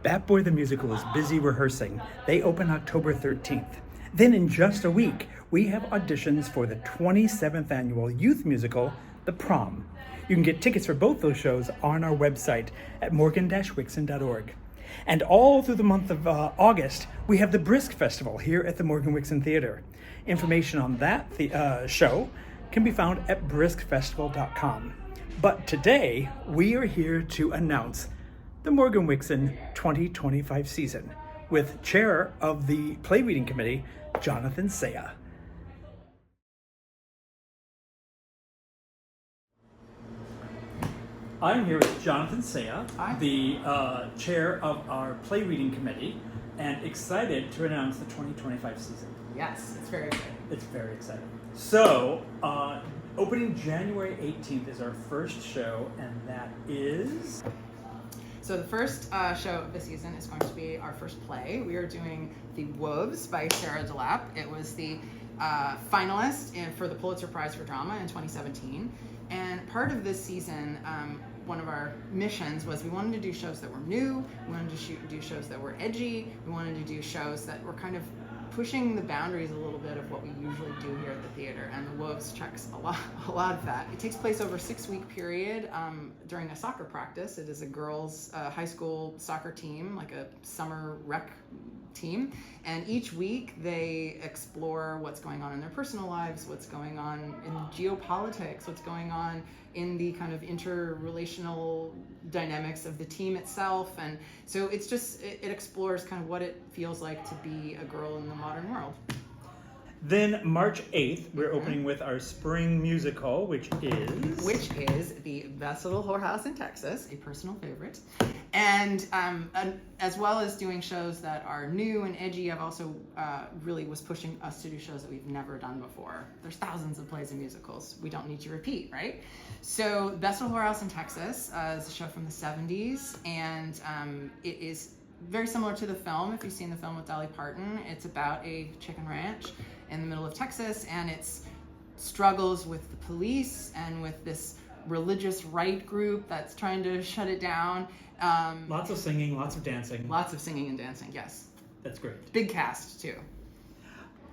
Bat Boy the Musical is busy rehearsing. They open October 13th. Then in just a week, we have auditions for the 27th annual youth musical, The Prom. You can get tickets for both those shows on our website at morgan-wixson.org. And all through the month of August, we have the Brisk Festival here at the Morgan-Wixson Theater. Information on that show can be found at briskfestival.com. But today, we are here to announce the Morgan-Wixson 2025 season with Chair of the Play Reading Committee, Jonathon Saia. I'm here with Jonathon Saia, the chair of our Play Reading Committee, and excited to announce the 2025 season. Yes, it's very exciting. It's very exciting. So, opening January 18th is our first show, and that is... So the first show of the season is going to be our first play. We are doing The Wolves by Sarah Delap. It was the finalist for the Pulitzer Prize for Drama in 2017. And part of this season, one of our missions was we wanted to do shows that were new, we wanted to do shows that were edgy, we wanted to do shows that were kind of pushing the boundaries a little bit of what we usually do here at the theater, and The Wolves checks a lot of that. It takes place over a 6-week period during a soccer practice. It is a girls' high school soccer team, like a summer rec team, and each week they explore what's going on in their personal lives, what's going on in geopolitics, what's going on in the kind of interrelational dynamics of the team itself. And so it's just, it explores kind of what it feels like to be a girl in the modern world. Then March 8th, we're opening with our spring musical, which is the best little whorehouse in Texas, a personal favorite. And as well as doing shows that are new and edgy, I've also really was pushing us to do shows that we've never done before. There's thousands of plays and musicals. We don't need to repeat, right? So Best Little Whorehouse in Texas is a show from the 70s, and it is very similar to the film. If you've seen the film with Dolly Parton, it's about a chicken ranch in the middle of Texas, and it's struggles with the police and with this religious right group that's trying to shut it down. Lots of singing, lots of dancing. Lots of singing and dancing, yes. That's great. Big cast, too.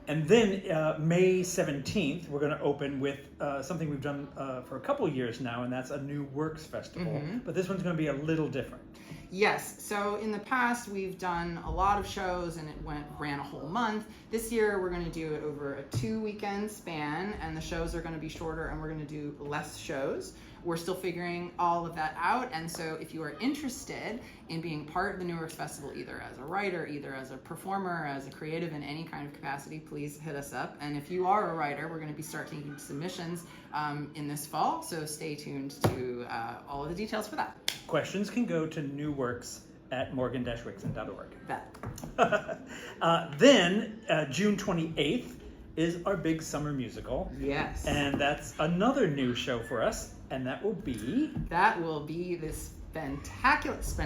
And then May 17th, we're going to open with something we've done for a couple years now, and that's a New Works Festival. Mm-hmm. But this one's going to be a little different. Yes. So in the past, we've done a lot of shows, and it ran a whole month. This year, we're going to do it over a 2-weekend span, and the shows are going to be shorter, and we're going to do less shows. We're still figuring all of that out, and so if you are interested in being part of the New Works Festival, either as a writer, either as a performer, as a creative in any kind of capacity, please hit us up. And if you are a writer, we're going to be starting taking submissions in this fall, so stay tuned to all of the details for that. Questions can go to newworks@morgan-wixson.org. Then June 28th is our big summer musical. Yes. And that's another new show for us. And that will be this spectaculous,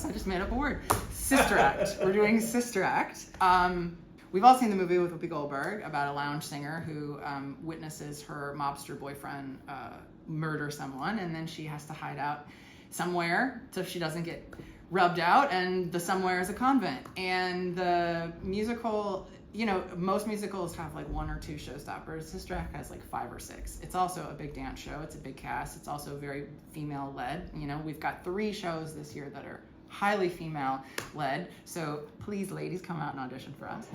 I just made up a word, Sister Act. We're doing Sister Act. We've all seen the movie with Whoopi Goldberg about a lounge singer who witnesses her mobster boyfriend murder someone, and then she has to hide out somewhere so she doesn't get rubbed out, and the somewhere is a convent. And the musical, most musicals have like 1 or 2 showstoppers. Sister Act has like 5 or 6. It's also a big dance show. It's a big cast. It's also very female-led. We've got 3 shows this year that are highly female-led. So please, ladies, come out and audition for us.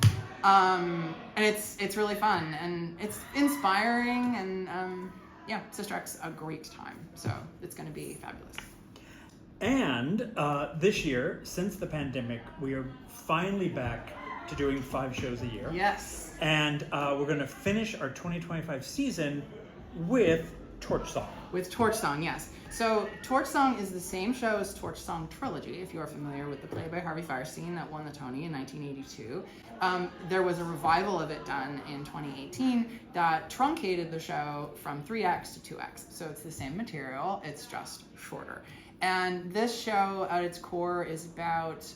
And it's really fun, and it's inspiring, and Sister Act's a great time. So it's going to be fabulous. And this year, since the pandemic, we are finally back to doing 5 shows a year. Yes. And we're going to finish our 2025 season with Torch Song. With Torch Song, yes. So Torch Song is the same show as Torch Song Trilogy, if you are familiar with the play by Harvey Fierstein that won the Tony in 1982. There was a revival of it done in 2018 that truncated the show from 3 acts to 2 acts. So it's the same material, it's just shorter. And this show at its core is about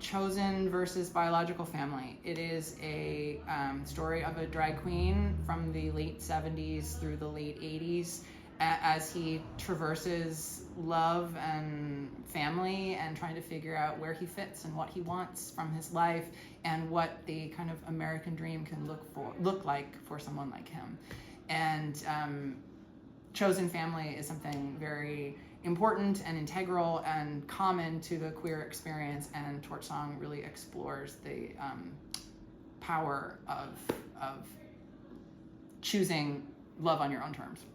chosen versus biological family. It is a story of a drag queen from the late 70s through the late 80s as he traverses love and family and trying to figure out where he fits and what he wants from his life and what the kind of American dream can look like for someone like him. And chosen family is something very important and integral and common to the queer experience, and Torch Song really explores the power of choosing love on your own terms.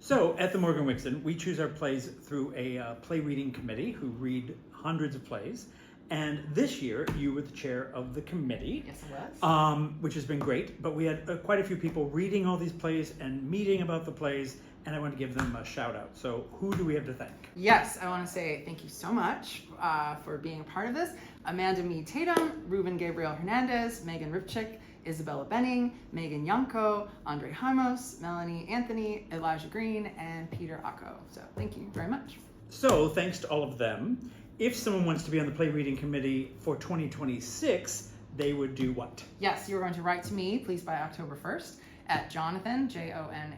So at the Morgan-Wixson, we choose our plays through a play reading committee who read hundreds of plays. And this year, you were the chair of the committee. Yes, I was. Which has been great. But we had quite a few people reading all these plays and meeting about the plays, and I want to give them a shout out. So who do we have to thank? Yes, I want to say thank you so much for being a part of this. Amanda Mead Tatum, Ruben Gabriel Hernandez, Megan Ripchick, Isabella Benning, Megan Yanko, Andre Heimos, Melanie Anthony, Elijah Green, and Peter Acco. So thank you very much. So thanks to all of them. If someone wants to be on the play reading committee for 2026, they would do what? Yes, you're going to write to me, please, by October 1st at Jonathon, Jonathon,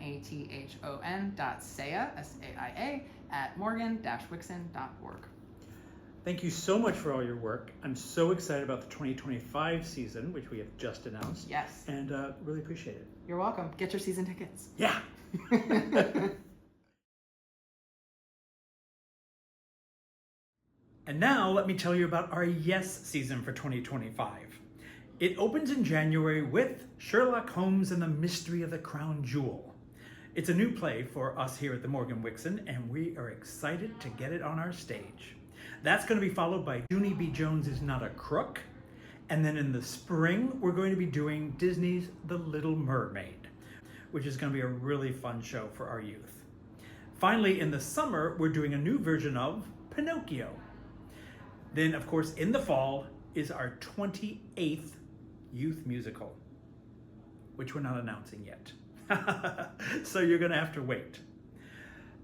Saia, Saia, at Morgan-Wixson.org. Thank you so much for all your work. I'm so excited about the 2025 season, which we have just announced. Yes. And really appreciate it. You're welcome. Get your season tickets. Yeah. And now let me tell you about our Yes season for 2025. It opens in January with Sherlock Holmes and the Mystery of the Crown Jewel. It's a new play for us here at the Morgan-Wixson, and we are excited to get it on our stage. That's going to be followed by Junie B. Jones is Not a Crook. And then in the spring, we're going to be doing Disney's The Little Mermaid, which is going to be a really fun show for our youth. Finally, in the summer, we're doing a new version of Pinocchio. Then, of course, in the fall is our 28th youth musical, which we're not announcing yet. So you're going to have to wait.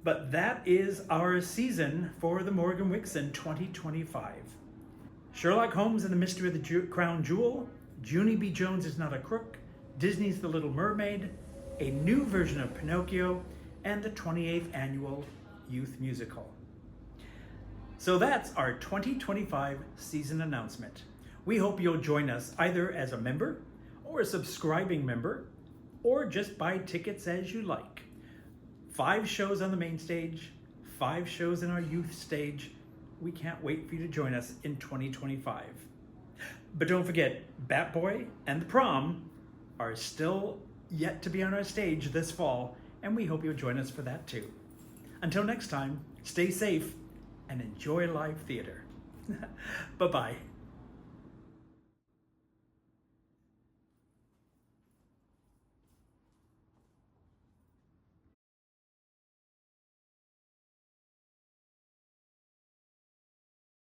But that is our season for the Morgan-Wixson 2025. Sherlock Holmes and the Mystery of the Crown Jewel, Junie B. Jones is Not a Crook, Disney's The Little Mermaid, a new version of Pinocchio, and the 28th annual youth musical. So that's our 2025 season announcement. We hope you'll join us either as a member or a subscribing member, or just buy tickets as you like. 5 shows on the main stage, 5 shows in our youth stage. We can't wait for you to join us in 2025. But don't forget, Bat Boy and the Prom are still yet to be on our stage this fall, and we hope you'll join us for that too. Until next time, stay safe and enjoy live theater. Bye-bye.